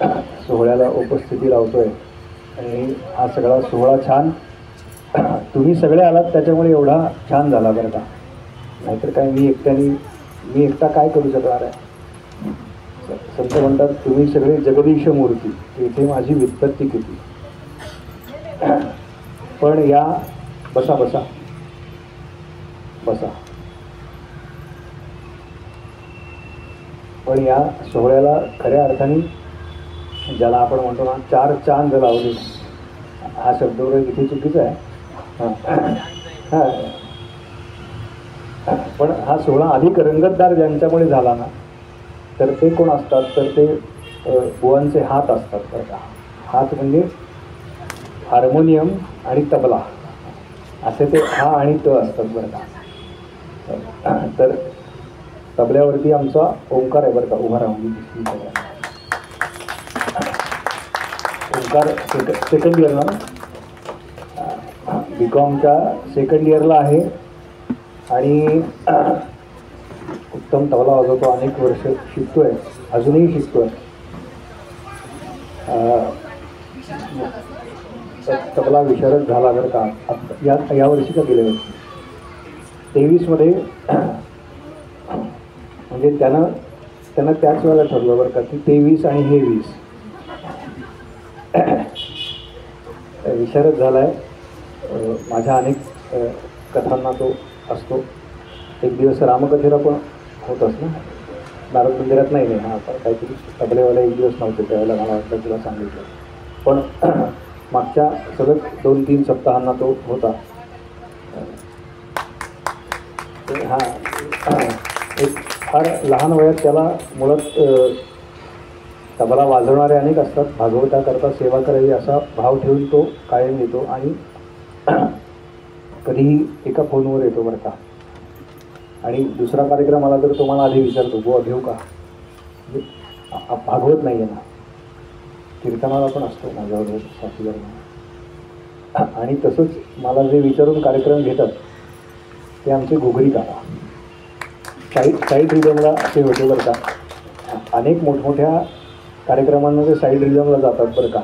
सोहळ्याला उपस्थिती लावतोय आणि हा सगळा सोहळा छान तुम्ही सगळे आलात त्याच्यामुळे एवढा छान झाला बरं का. नाहीतर काय मी एकटा काय करू शकणार आहे. संत म्हणतात तुम्ही सगळे जगदीश मूर्ती, इथे माझी व्युत्पत्ती किती. पण या बसा बसा बसा पण या सोहळ्याला खऱ्या अर्थाने ज्याला आपण म्हणतो ना 4 चांद लावले, हा शब्द वगैरे किती चुकीचा आहे. पण हा सोहळा अधिक रंगतदार ज्यांच्यामुळे झाला ना, तर ते कोण असतात, तर ते बुवांचे हात असतात बरं का. हात म्हणजे हार्मोनियम आणि तबला असे ते हा आणि त असतात बरं का. तर तबल्यावरती आमचा ओंकार आहे बरं का, उभा राहून. ओंकार सेकंड इयरला BComच्या सेकंड इयरला आहे आणि उत्तम तबला वाजवतो. अनेक वर्ष शिकतोय, अजूनही शिकतोय. तबला विशारद झाला बरं का. या वर्षी का गेल्या वर्षी 23मध्ये. म्हणजे त्यानं त्याच वेळेला ठरलं बरं का की 23 आणि हे 20 विशारद झाला आहे. माझ्या अनेक कथांना तो असतो. एक दिवस रामकथेला पण होतच ना, नारद मंदिरात. नाही हां, पण काहीतरी तबलेवाला एक दिवस नव्हते त्यावेळेला, मला वाटतं तुला सांगितलं. पण मागच्या सलग 2-3 सप्ताहांना तो होता. हां, एक फार लहान वयात त्याला मुळात तबला वाजवणारे अनेक असतात. भागवताकरता सेवा करावी असा भाव ठेवून तो कायम येतो आणि कधीही एका फोनवर येतो बरं का. आणि दुसरा कार्यक्रम आला तर तुम्हाला आधी विचारतो, बुवा घेऊ का. म्हणजे भागवत नाही आहे ना, कीर्तनाला पण असतो माझ्याबरोबर साथीदार. आणि तसंच मला जे विचारून कार्यक्रम घेतात ते आमचे घुगरी काका. साईड रिदमला असे होते बरं का. अनेक मोठमोठ्या कार्यक्रमांमध्ये साईड रिदमला जातात बरं का.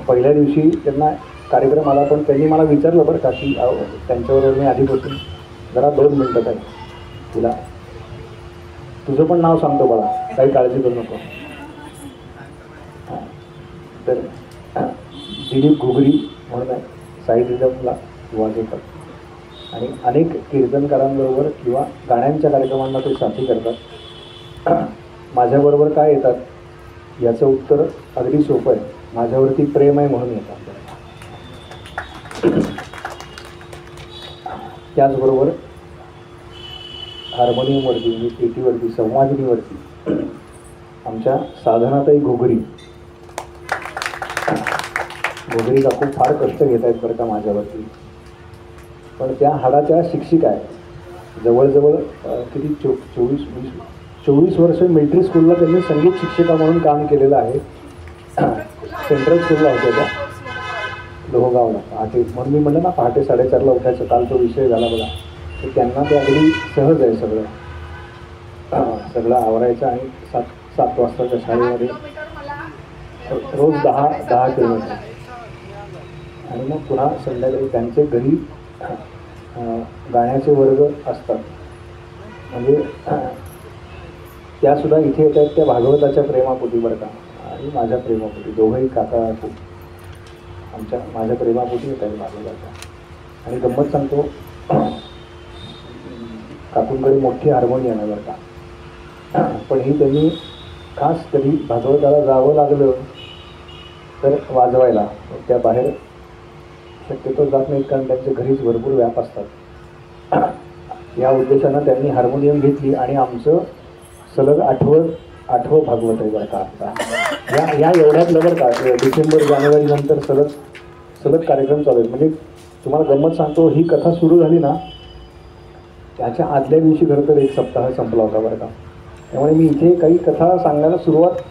पहिल्या दिवशी त्यांना कार्यक्रम आला, पण त्यांनी मला विचारलं बरं का की त्यांच्याबरोबर मी आधीपासून जरा 2 मिनटं काय तुला तुझं पण नाव सांगतो बाळा, काही काळजी करू नको. तर दिलीप घुगरी म्हणून आहे, साईड रिदमला वाजवतात आणि अनेक कीर्तनकारांबरोबर किंवा गाण्यांच्या कार्यक्रमांना ते साथी करतात. माझ्याबरोबर काय येतात याचं उत्तर अगदी सोपं आहे. माझ्यावरती प्रेम आहे म्हणून येतात. त्याचबरोबर हार्मोनियमवरती म्हणजे पेटीवरती संवादिनीवरती आमच्या साधनाताई घुगरी काकू फार कष्ट घेत आहेत बरं का माझ्यावरती. पण त्या हाडाच्या शिक्षिका आहेत. जवळजवळ किती 24 वर्ष मिलिटरी स्कूलला त्यांनी संगीत शिक्षिका म्हणून काम केलेलं आहे. सेंट्रल स्कूलला होत्या त्या लोहगावला पहाटे. म्हणून मी म्हणलं ना पहाटे 4:30ला उठायचं. काल तो विषय झाला बघा. तर त्यांना ते अगदी सहज आहे सगळं आवरायचं. आणि 7 वाजताच्या शाळेमध्ये रोज 10 किलोमीटर आणि मग पुन्हा संध्याकाळी त्यांचे घरी गाण्याचे वर्ग असतात. म्हणजे त्यासुद्धा इथे येत आहेत त्या भागवताच्या प्रेमापोटी बरं का आणि माझ्या प्रेमापोटी. दोघंही काका माझ्या प्रेमापोटी येत आहेत भागवताच्या. आणि गंमत सांगतो, काकूंकडे मोठी हार्मोनियम आहे बरं का. पण ही त्यांनी खास कधी भागवताला जावं लागलं तर वाजवायला त्या बाहेर शक्यतो जात नाहीत, कारण त्यांच्या घरीच भरपूर व्याप असतात. या उद्देशानं त्यांनी हार्मोनियम घेतली आणि आमचं सलग 8वं भागवत आहे बरं का. आता या एवढ्यात बरं का डिसेंबर जानेवारी नंतर सलग कार्यक्रम चालू आहेत. म्हणजे तुम्हाला गंमत सांगतो, ही कथा सुरू झाली ना त्याच्या आदल्या दिवशी खरं तर 1 सप्ताह संपला होता बरं का. त्यामुळे मी इथे काही कथा सांगायला सुरुवात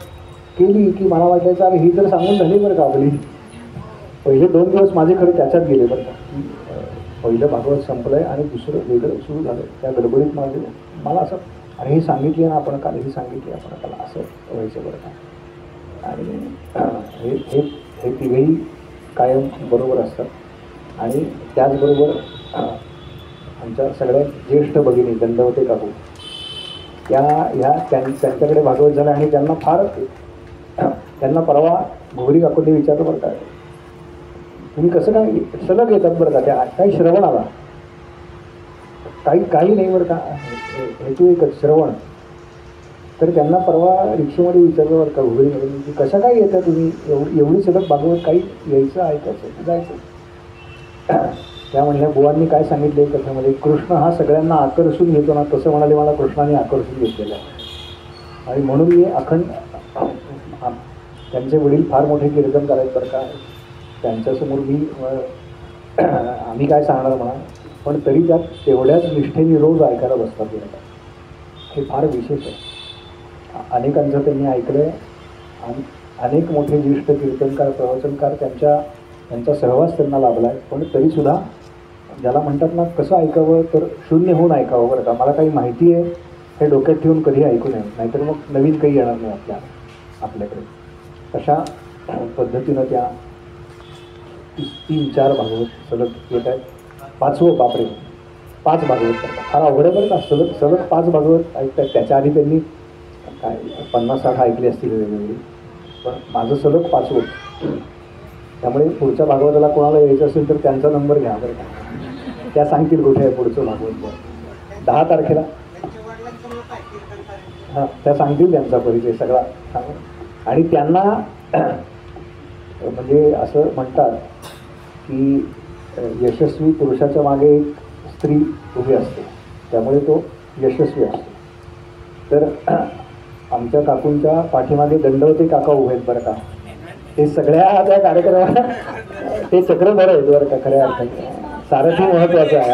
केली की मला वाटायचं अरे ही तर सांगून झाली बरं का आपली. पहिले 2 दिवस माझे खरे त्याच्यात गेले बरं का. पहिलं भागवत संपलं आहे आणि दुसरं वेगळं सुरू झालं. त्या गडबडीत मला असं अरे हे सांगितले ना आपण काल, हे सांगितले आपण काल, असं व्हायचं बरं का. आणि हे हे हे तिघेही कायम बरोबर असतात. आणि त्याचबरोबर आमच्या सगळ्यात ज्येष्ठ भगिनी दंडवते काकू, ह्या त्यांच्याकडे भागवत झालं आणि त्यांना फार, त्यांना परवा घोगरी काकूंनी विचारलं बरं काय, तुम्ही कसं काय सलग येतात बरं का, त्या काही श्रवण आला काही नाही बरं का, हेतू एकच श्रवण. तर त्यांना परवा रिक्षेमध्ये विचारलं बरं का घोगरीमध्ये की कशा काय येतात तुम्ही, एवढी सलग भागवत, काही यायचं ऐकायचं जायचं. त्या म्हणल्या बुवांनी काय सांगितले कथेमध्ये, कृष्ण हा सगळ्यांना आकर्षून घेतो ना, तसं म्हणाले मला कृष्णाने आकर्षून घेतलेलं आहे. आणि म्हणून मी अखंड, त्यांचे वडील फार मोठे कीर्तन करायचे बरं का, त्यांच्यासमोर मी आम्ही काय सांगणार म्हणा, पण तरी त्यात तेवढ्याच निष्ठेने रोज ऐकायला बसतात बरं का. हे फार विशेष आहे. अनेकांचं त्यांनी ऐकलं आणि अनेक मोठे ज्येष्ठ कीर्तनकार प्रवचनकार त्यांचा सहवास त्यांना लाभला आहे. पण तरीसुद्धा ज्याला म्हणतात ना कसं ऐकावं, तर शून्य होऊन ऐकावं बरं का. मला काही माहिती आहे हे डोक्यात ठेवून कधी ऐकू नये, नाहीतर मग नवीन काही येणार नाही आपल्याकडे. अशा पद्धतीनं त्या 3-4 भागवत सलग येत आहेत. 5वं बापरे 5 भागवत करतात, फार अवघड बरं का. सलग 5 भागवत ऐकतात. त्याच्या आधी त्यांनी काय 50-60 ऐकली असतील वेगवेगळी, पण माझं सलग 5वं. त्यामुळे पुढच्या भागवताला कोणाला यायचं असेल तर त्यांचा नंबर घ्या बरं का, त्या सांगतील कुठे आहे पुढचं भागवत. 10 तारखेला हां त्या सांगतील त्यांचा परिचय सगळा सांगून. आणि त्यांना म्हणजे असं म्हणतात की यशस्वी पुरुषाच्या मागे एक स्त्री उभी असते, त्यामुळे तो यशस्वी असतो. तर आमच्या काकूंच्या पाठीमागे दंडवते काका उभे आहेत बरं का. ते सगळ्या त्या कार्यक्रमाला ते चक्र बरं आहेत बरं का खऱ्या अर्थाने. सारथी महत्वाचं आहे.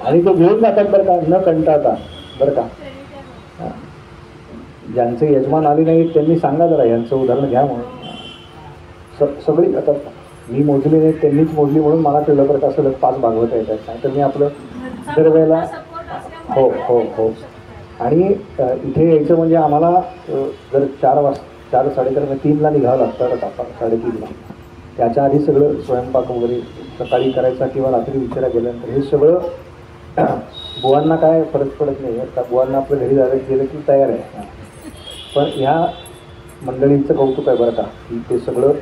आणि ते घेऊन जातात बरं का, न कंटाळता बरं का. ज्यांचे यजमान आले नाहीत त्यांनी सांगा जरा यांचं उदाहरण घ्या म्हणून. सगळी आता मी मोजली नाही, त्यांनीच मोजली म्हणून मला कळलं बरं का सलग 5 भागवत येतात. नाही तर मी आपलं दरवेळेला हो हो हो. आणि इथे यायचं म्हणजे आम्हाला जर 4-3:30 निघावं लागतं का 3:30ला. त्याच्या आधी सगळं स्वयंपाक वगैरे सकाळी करायचा किंवा रात्री उशिरा गेल्यानंतर हे सगळं बुवांना काय फरक पडत नाही. आता बुवांना आपलं घरी जायला गेलं की तयार आहे. पण ह्या मंडळींचं कौतुक आहे बरं का की ते सगळं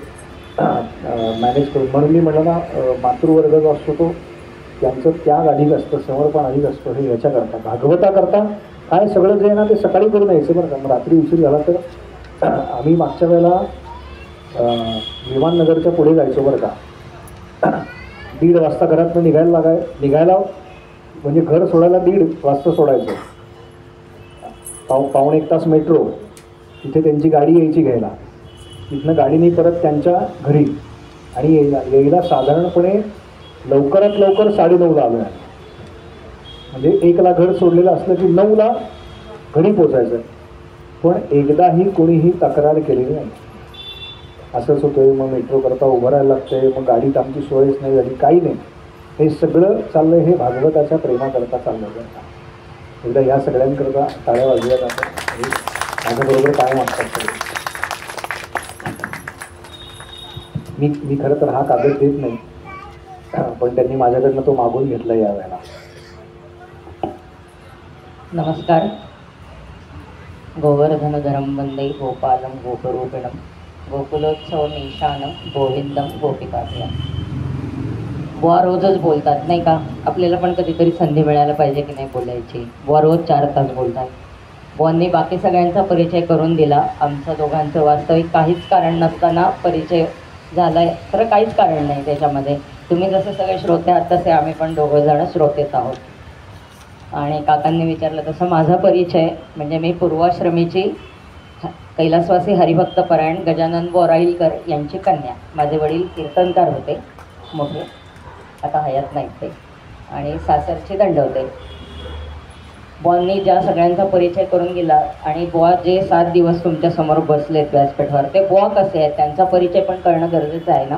मॅनेज करून. म्हणून मी म्हटलं ना मातृवर्ग जो असतो तो त्यांचं त्याग अधिक असतं, समर्पण अधिक असतं. हे याच्याकरता भागवताकरता काय सगळं जे आहे ना ते सकाळी करून यायचं बरं का. मग रात्री उशीर झाला तर आम्ही मागच्या वेळेला विमाननगरच्या पुढे जायचो बरं का. 1:30 वाजता घरातनं निघायला म्हणजे घर सोडायला 1:30 वाजता सोडायचं. पावणे 1 तास मेट्रो, तिथे त्यांची गाडी यायची घ्यायला, तिथनं गाडीने परत त्यांच्या घरी. आणि यायला साधारणपणे लवकरात लवकर 9:30ला आलो आहे. म्हणजे 1ला घर सोडलेलं असलं की 9ला घरी पोचायचं. पण एकदाही कोणीही तक्रार केलेली नाही. असंच होतं, मग मेट्रो करता उभं राहायला लागतंय, मग गाडीत आमची सोयच नाही झाली, काही नाही. हे सगळं चाललं हे भागवताच्या प्रेमाकरता चाललं आहे. एकदा या सगळ्यांकरता टाळ्या वाजल्या जातात. माझ्याबरोबर काय मागतात सगळे. मी खरं तर हा कागद देत नाही, पण त्यांनी माझ्याकडनं तो मागून घेतला यावेळेला. नमस्कार. गोवर्धनधरं वंदे गोपालं गोपरूपिणं गोकुलोत्सव निशानं गोविंदम गोपिकाप्रियं. बुवा रोजच बोलतात नाही का. आपल्याला पण कधीतरी संधी मिळायला पाहिजे की नाही बोलायची. बुवा रोज 4 तास बोलतात. बुवांनी बाकी सगळ्यांचा परिचय करून दिला. आमच्या दोघांचं वास्तविक काहीच कारण नसताना परिचय झाला आहे. खरं काहीच कारण नाही त्याच्यामध्ये. तुम्ही जसे सगळे श्रोते आहात तसे आम्ही पण 2 जण श्रोतेच आहोत. आणि काकांनी विचारलं तसं माझा परिचय म्हणजे मी पूर्वाश्रमीची कैलासवासी हरिभक्तपरायण गजानन बोराईलकर यांची कन्या. माझे वडील कीर्तनकार होते मोठे, आता हयात नाहीत ते, आणि सासरची दंडवते. बुवांनी ज्या सगळ्यांचा परिचय करून गेला आणि बुवा जे 7 दिवस तुमच्यासमोर बसलेत व्यासपीठावर ते बुवा कसे आहेत त्यांचा परिचय पण करणं गरजेचं आहे ना.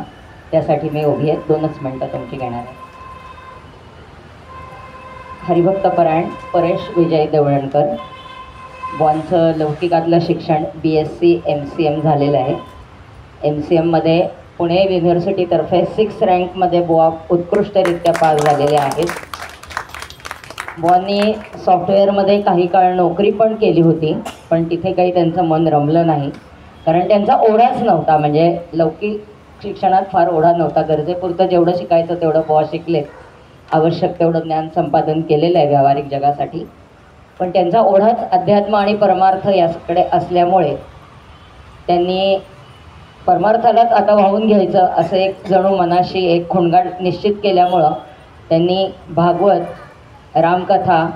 त्यासाठी मी उभी आहे. 2च मिनटं तुमची घेणार आहे. हरिभक्तपरायण परेश विजय देवळणकर, बुवांचं लौकिकातलं शिक्षण BSc MCM झालेलं आहे. MCMमध्ये पुणे युनिव्हर्सिटीतर्फे 6 रँकमध्ये बुवा उत्कृष्टरित्या पास झालेले आहेत. बुवांनी सॉफ्टवेअरमध्ये काही काळ नोकरी पण केली होती, पण तिथे काही त्यांचं मन रमलं नाही, कारण त्यांचा ओढाच नव्हता. म्हणजे लौकिक शिक्षणात फार ओढा नव्हता. गरजेपुरतं जेवढं शिकायचं तेवढं बुवा शिकले, आवश्यक तेवढं ज्ञान संपादन केलेलं आहे व्यावहारिक जगासाठी. पण त्यांचा ओढाच अध्यात्म आणि परमार्थ याकडे असल्यामुळे त्यांनी परमार्थालाच आता वाहून घ्यायचं असं एक जणू मनाशी एक खुणगाट निश्चित केल्यामुळं त्यांनी भागवत, रामकथा,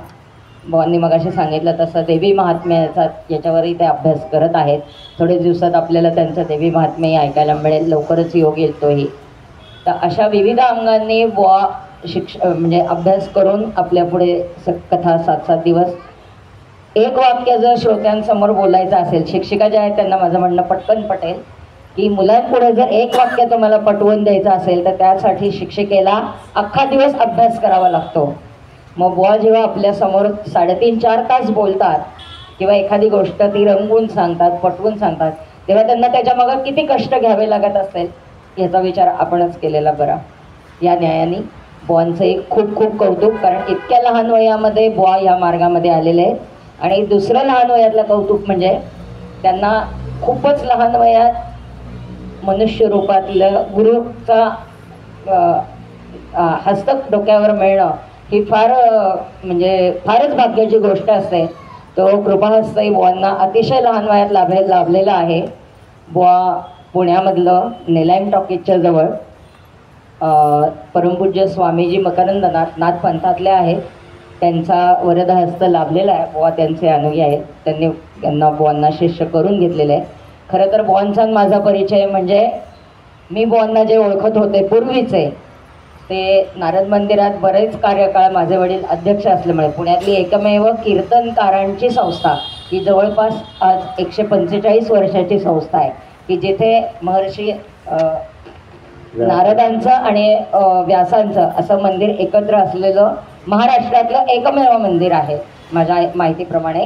बुवांनी मगाशी सांगितलं तसं देवी महात्म्याचा याच्यावरही ते अभ्यास करत आहेत. थोडेच दिवसात आपल्याला त्यांचं देवी महात्म्यही ऐकायला मिळेल, लवकरच योग येईल तोही. तर अशा विविध अंगांनी बुवा म्हणजे अभ्यास करून आपल्यापुढे कथा 7-7 दिवस एक वाक्य जर श्रोत्यांसमोर बोलायचं असेल, शिक्षिका ज्या आहेत त्यांना माझं म्हणणं पटकन पटेल की मुलांपुढे जर एक वाक्य तुम्हाला पटवून द्यायचं असेल तर त्यासाठी शिक्षिकेला अख्खा दिवस अभ्यास करावा लागतो. मग बुवा जेव्हा आपल्यासमोर 3.5-4 तास बोलतात किंवा एखादी गोष्ट ती रंगवून सांगतात, पटवून सांगतात, तेव्हा त्यांना त्याच्या मागं किती कष्ट घ्यावे लागत असेल याचा विचार आपणच केलेला बरा. या न्यायाने बुवांचं एक खूप खूप कौतुक, कारण इतक्या लहान वयामध्ये बुवा या मार्गामध्ये आलेले आहेत. आणि दुसरं लहान वयातलं कौतुक म्हणजे त्यांना खूपच लहान वयात मनुष्य रूपातलं गुरुचा हस्तक डोक्यावर मिळणं ही म्हणजे फारच भाग्याची गोष्ट असते. तो कृपाहस्तही बुवांना अतिशय लहान वयात लाभलेला आहे. बुवा पुण्यामधलं नेलाईम टॉकीजच्या जवळ परमपूज्य स्वामीजी मकरंदनाथ पंथातले आहेत. त्यांचा वरदहस्त लाभलेला आहे. बुवा त्यांचे अनुयायी आहेत. त्यांना बुवांना शिष्य करून घेतलेलं आहे. खरं तर बुवांचा माझा परिचय म्हणजे मी बुवांना जे ओळखत होते पूर्वीचे, ते नारद मंदिरात बरेच कार्यकाळ माझे वडील अध्यक्ष असल्यामुळे पुण्यातली एकमेव कीर्तनकारांची संस्था ही जवळपास आज 145 वर्षाची संस्था आहे की जिथे महर्षी नारदांचं आणि व्यासांचं असं मंदिर एकत्र असलेलं महाराष्ट्रातलं एकमेव मंदिर आहे माझ्या माहितीप्रमाणे.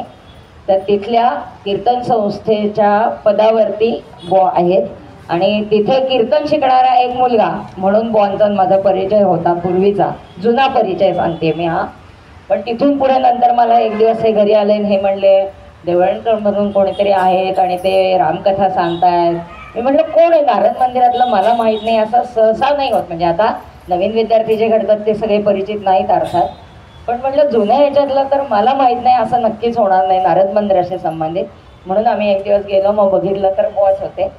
तर तिथल्या कीर्तन संस्थेच्या पदावरती बुवा आहेत आणि तिथे कीर्तन शिकणारा एक मुलगा म्हणून बुवांचा माझा परिचय होता, पूर्वीचा जुना परिचय सांगते मी हा. पण तिथून पुढे नंतर मला एक दिवस हे घरी आले आणि हे म्हणले देवळणकर म्हणून कोणीतरी आहेत आणि ते रामकथा सांगतायत. मी म्हटलं कोण आहे? नारद मंदिरातलं मला माहीत नाही असं सहसा नाही होत. म्हणजे आता नवीन विद्यार्थी जे घडतात ते सगळे परिचित नाहीत अर्थात, पण म्हटलं जुन्या ह्याच्यातलं तर मला माहीत नाही असं नक्कीच होणार नाही नारद मंदिराशी संबंधित. म्हणून आम्ही एक दिवस गेलो, मग बघितलं तर बुवाच होते.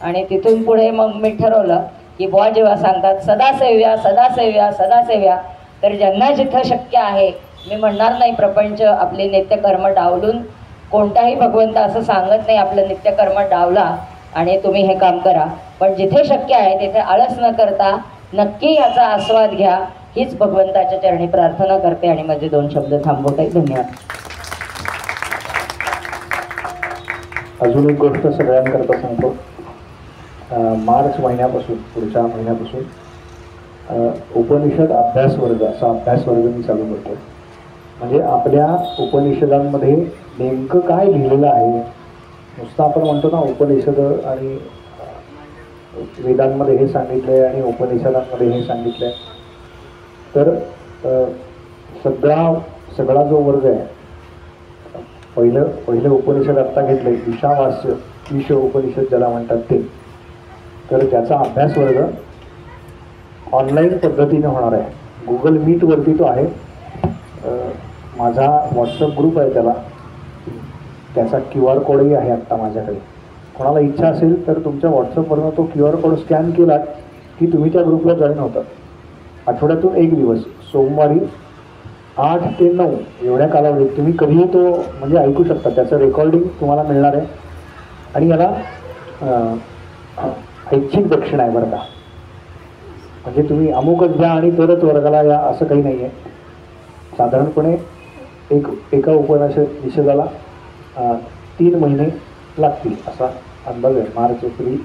आणि तिथून पुढे मग मी ठरवलं की बुवा जेव्हा सांगतात सदा सेव्या सदा सेव्या सदा सेव्या, तर ज्यांना जिथं शक्य आहे, मी म्हणणार नाही प्रपंच आपले नित्यकर्म डावलून कोणताही भगवंत असं सांगत नाही आपलं नित्यकर्म डावला आणि तुम्ही हे काम करा, पण जिथे शक्य आहे तिथे आळस न करता नक्की याचा आस्वाद घ्या, हीच भगवंताच्या चरणी प्रार्थना करते आणि माझे 2 शब्द थांबवते. धन्यवाद. अजून एक गोष्ट सगळ्यांकरता सांगतो. मार्च महिन्यापासून, पुढच्या महिन्यापासून उपनिषद अभ्यास वर्ग असा अभ्यास वर्ग मी चालू करतो. म्हणजे आपल्या उपनिषदांमध्ये नेमकं काय लिहिलेलं आहे, नुसतं आपण म्हणतो ना उपनिषद आणि वेदांमध्ये हे सांगितलं आहे आणि उपनिषदांमध्ये हे सांगितलं आहे, तर सगळा जो वर्ग आहे, पहिलं उपनिषद आत्ता घेतलं आहे ईशावास्य, ईश उपनिषद ज्याला म्हणतात ते, तर त्याचा अभ्यास वर्ग ऑनलाईन पद्धतीने होणार आहे. गुगल मीटवरती तो आहे. माझा व्हॉट्सअप ग्रुप आहे त्याचा QR कोडही आहे आत्ता माझ्याकडे. कोणाला इच्छा असेल तर तुमच्या व्हॉट्सअपवरनं तो QR कोड स्कॅन केला की तुम्ही त्या ग्रुपला जॉईन होता. आठवड्यातून एक दिवस सोमवारी 8 ते 9 एवढ्या कालावधीत तुम्ही कधीही तो म्हणजे ऐकू शकता. त्याचं रेकॉर्डिंग तुम्हाला मिळणार आहे आणि याला ऐच्छिक दक्षिणा आहे बरं का. म्हणजे तुम्ही अमुकच घ्या आणि तरच वर्गाला या असं काही नाही आहे. साधारणपणे एका उपनिषदाला 3 महिने लागतील असा अंदाज आहे. मार्च एप्रिल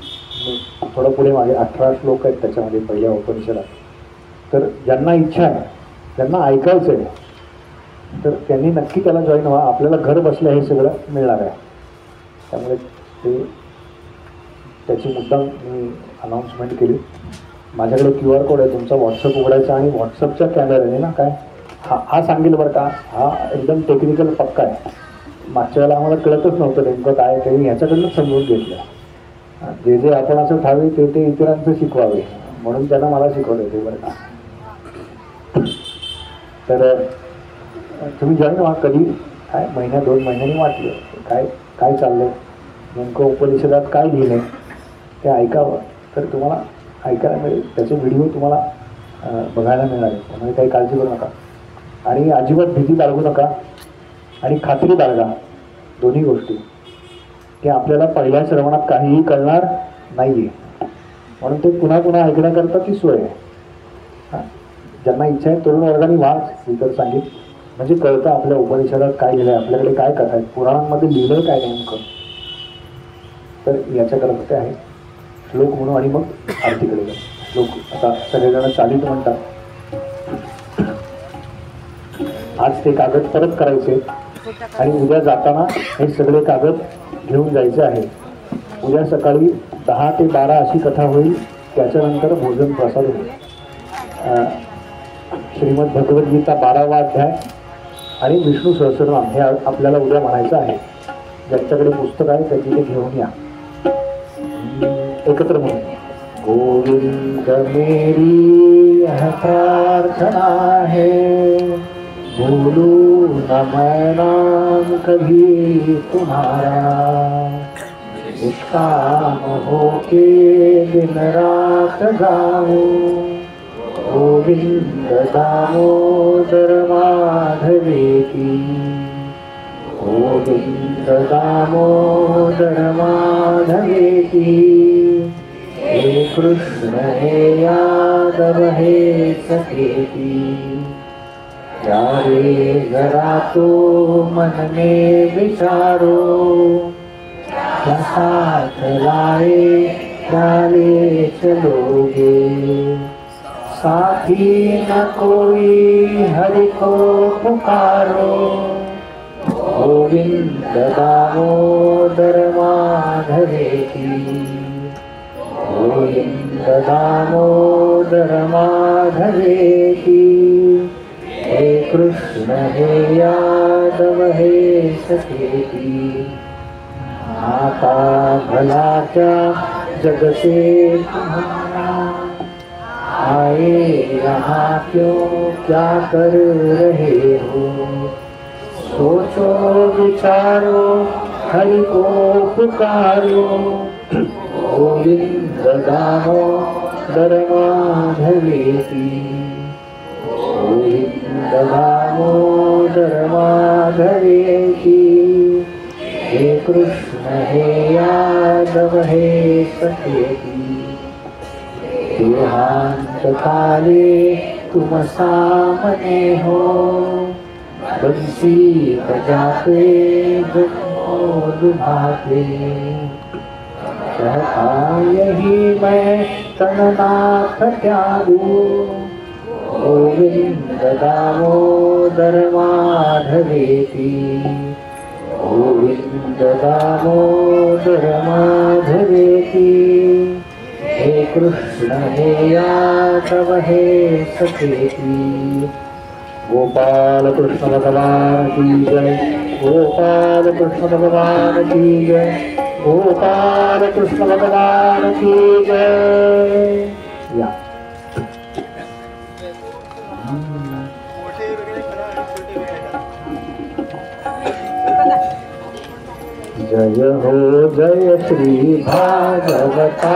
थोडं पुढे मागे 18 श्लोक आहेत त्याच्यामध्ये पहिल्या उपनिषदात. तर ज्यांना इच्छा आहे, ज्यांना ऐकायचं आहे तर त्यांनी नक्की त्याला जॉईन व्हा. आपल्याला घर बसल्या हे सगळं मिळणार आहे. त्यामुळे ते त्याची मुद्दाम मी अनाऊन्समेंट केली. माझ्याकडे QR कोड आहे, तुमचा व्हॉट्सअप उघडायचा आणि व्हॉट्सअपच्या कॅमेऱ्याने ना काय हा सांगेल बरं का, हा एकदम टेक्निकल पक्का आहे. मागच्या वेळेला आम्हाला कळतच नव्हतं नेमकं काय, त्यांनी ह्याच्याकडूनच समजून घेतलं. जे जे आपण असं ठावे ते इतरांचं शिकवावे म्हणून त्यांना मला शिकवलं ते बरं का. तर तुम्ही जॉईन व्हा. कधी काय महिन्या 2 महिन्यांनी वाटलं काय काय चाललंय नेमकं उपनिषदात काय लिहिलं आहे ते ऐकावं, तर तुम्हाला ऐकायला मिळेल. त्याचे व्हिडिओ तुम्हाला बघायला मिळणार आहे. त्यामुळे काही काळजी करू नका आणि अजिबात भीती बाळगू नका आणि खात्री बाळगा. दोन्ही गोष्टी की आपल्याला पहिल्या श्रवणात काहीही कळणार नाही आहे म्हणून ते पुन्हा पुन्हा ऐकण्याकरता ती सोय आहे. ज्यांना इच्छा आहे तरुण वर्गाने वाच, मी तर सांगितलं म्हणजे कळतं आपल्या उपनिषदात काय लिहिलं आहे, आपल्याकडे काय कथा आहे, पुराणांमध्ये लिहिलं काय नेमकं. तर याच्याकरता ते आहे. श्लोक म्हणू आणि मग आरतीकडे जाऊ. श्लोक आता सगळेजण चालित म्हणतात. आज ते कागद परत करायचे आणि उद्या जाताना हे सगळे कागद घेऊन जायचे आहे. उद्या सकाळी 10 ते 12 अशी कथा होईल. त्याच्यानंतर भोजन प्रसाद होईल. श्रीमद भगवद्गीता 12वा अध्याय आणि विष्णू सहस्रनाम हे आपल्याला उद्या म्हणायचं आहे. ज्यांच्याकडे पुस्तक आहे त्यांनी ते घेऊन या. एकत्र म्हणून गोविंद मेरी प्रार्थना है, भूलू न मैं नाम कभी तुम्हारा, निष्काम होके दिन रात गाऊं, गोविंद दामोदर माधवे की, गोविंद दामोदर माधवे की, हे कृष्ण हे यादव हे सखेती, यारे जरा तो मन में विचारो, क्या साथ लाए क्या ले चलोगे, साथी न कोई हरि को पुकारो, गोविंद दामोदर माधवे की, गोविंद दामोदर माधवे की, हे कृष्ण हे यादव हे सखेती, आता भला क्या जग से तुम्हारा, आए यहाँ क्यों क्या कर रहे हो, सोचो विचारो हरि को पुकारो, गोविंद दामोदर माधवे की, गोविंद दामोदर माधवे की, हे कृष्ण हे यादव हे सखेती, देहांत काले तुम सामने हो, बंसी बजाते जन्मों लुभाते, कहता यही मैं तननाथ त्यागूं, गोविंद दामोदर माधवे की, गोविंद दामोदर माधवे की, हे कृष्ण हे यादव हे सखेती, गोपाल कृष्ण भगवान की जय, गोपाल कृष्ण भगवान की जय, गोपाल कृष्ण भगवान की जय. या जय हो जय श्री भागवता,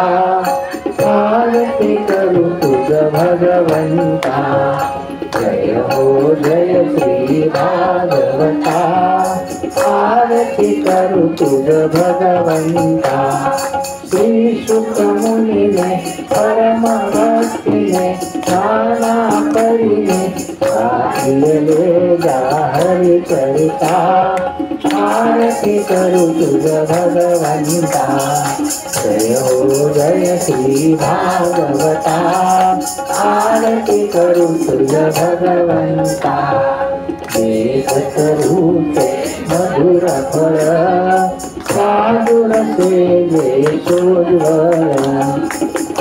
आरती करू तुझ भगवंता, जय हो जय श्री भागवता, आरती करू तुझ भगवंता, श्री शुक मुनि ने परम भक्ति ने नाना परिने ले जा हरि चरिता, आरती करू तुझ भगवंता, जय हो जय श्री भागवता, आरती करू तुझ भगवंता, वेदतरुचे मधुर फळ साधुर सेवे सोज्वळ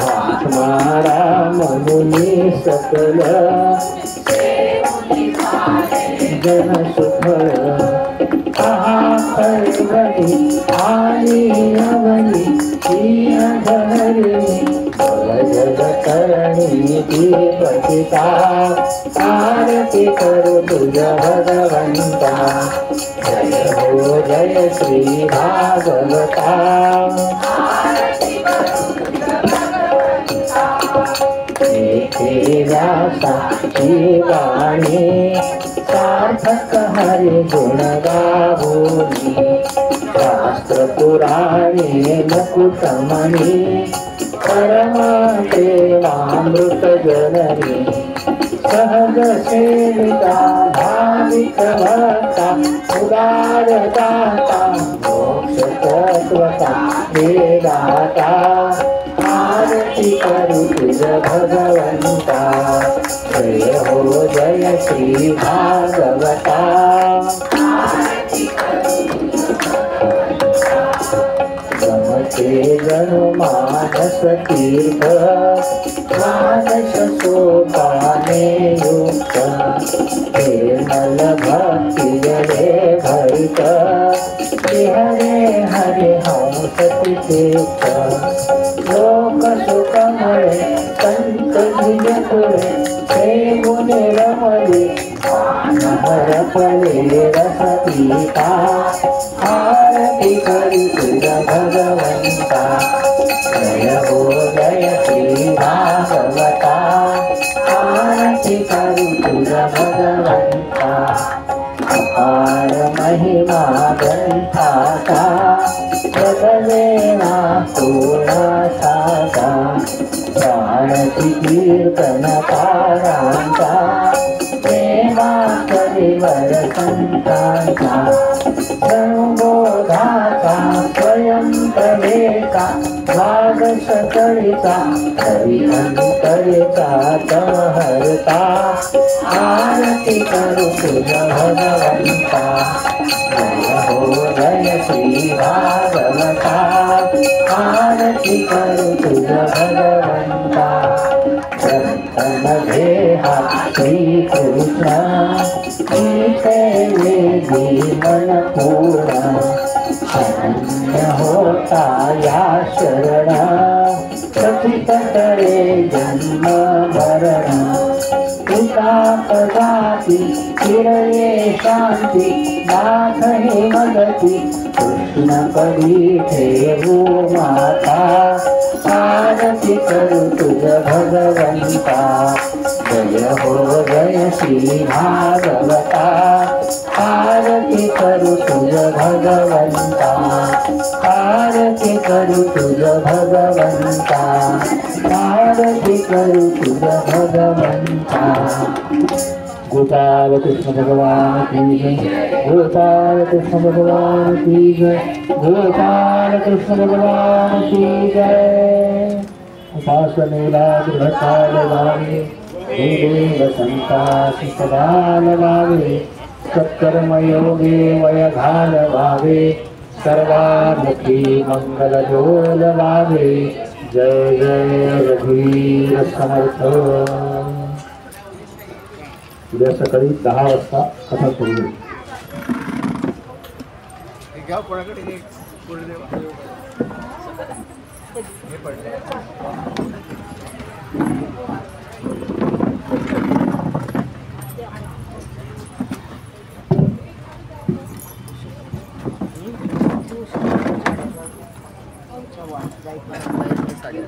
आत्मारा मनुनी सकल जन सुफळ फळवणी आणि अवनी तीन धरणी जगतरणी दीपचिता आरती करू तुझ्या भगवंता जय हो जय श्री भागवता व्यासा शिवाणी सार्थक हरि गुण गावोनी शास्त्र पुराणे मुकुटमणी परमा देवामृत जननी सहज सेविका भाविक भक्ता उदार दाता मोक्ष तत्वता वेदाता आरती करू तुझ भगवंता जय हो जय श्री भागवता जमते जनु मानस तीर्थ मानस सोपाने युक्त निर्मल भक्ति जले भरित हरे हरे हंस तीर्थ लोक सुखमळे संत निजपुरे हे गुणे रमले हरपले रसपीता आरती करी तुझा भगवंता जय हो जय श्री भागवता आरती करी तुझा भगवंता अपार महिमा ग्रंथाचा जगवेना पूर्णासाचा प्राणती कीर्तनकारांचा प्रेमा करिवर संतांचा संबोधाचा स्वयं प्रवेका द्वादशकळीचा हरिअंतरीचा तमहरता आरती करू तुझ्या भगवंता जय हो जय श्री भागवता आरती करू तुझ्या भगवंता मध्ये हा श्रीकृष्ण मन पूर्ण शरण्य होता या शरण सचित करे जन्म मरण पिता पदाती चिरये शांती नाथ हे मगती कृष्ण पदी ठेवू माता आरती करू तुझ भगवंता जय हो जय श्री भागवता आरती करू तुझ भगवंता आरती करू तुझ भगवंता आरती करू तुझ भगवंता गोपाल कृष्ण भगवान की जय गोपाल कृष्ण भगवान की जय गोपाल कृष्ण भगवान की जय उपासनेला दृढकाल लावे देव संतासी सदा लावे सत्कर्मयोगे वय घालवावे सर्वामुखी मंगलजोल वावे जय जय रघुवीर समर्थ उद्या सकाळी 10 वाजता कथा सुरू होईल. साडी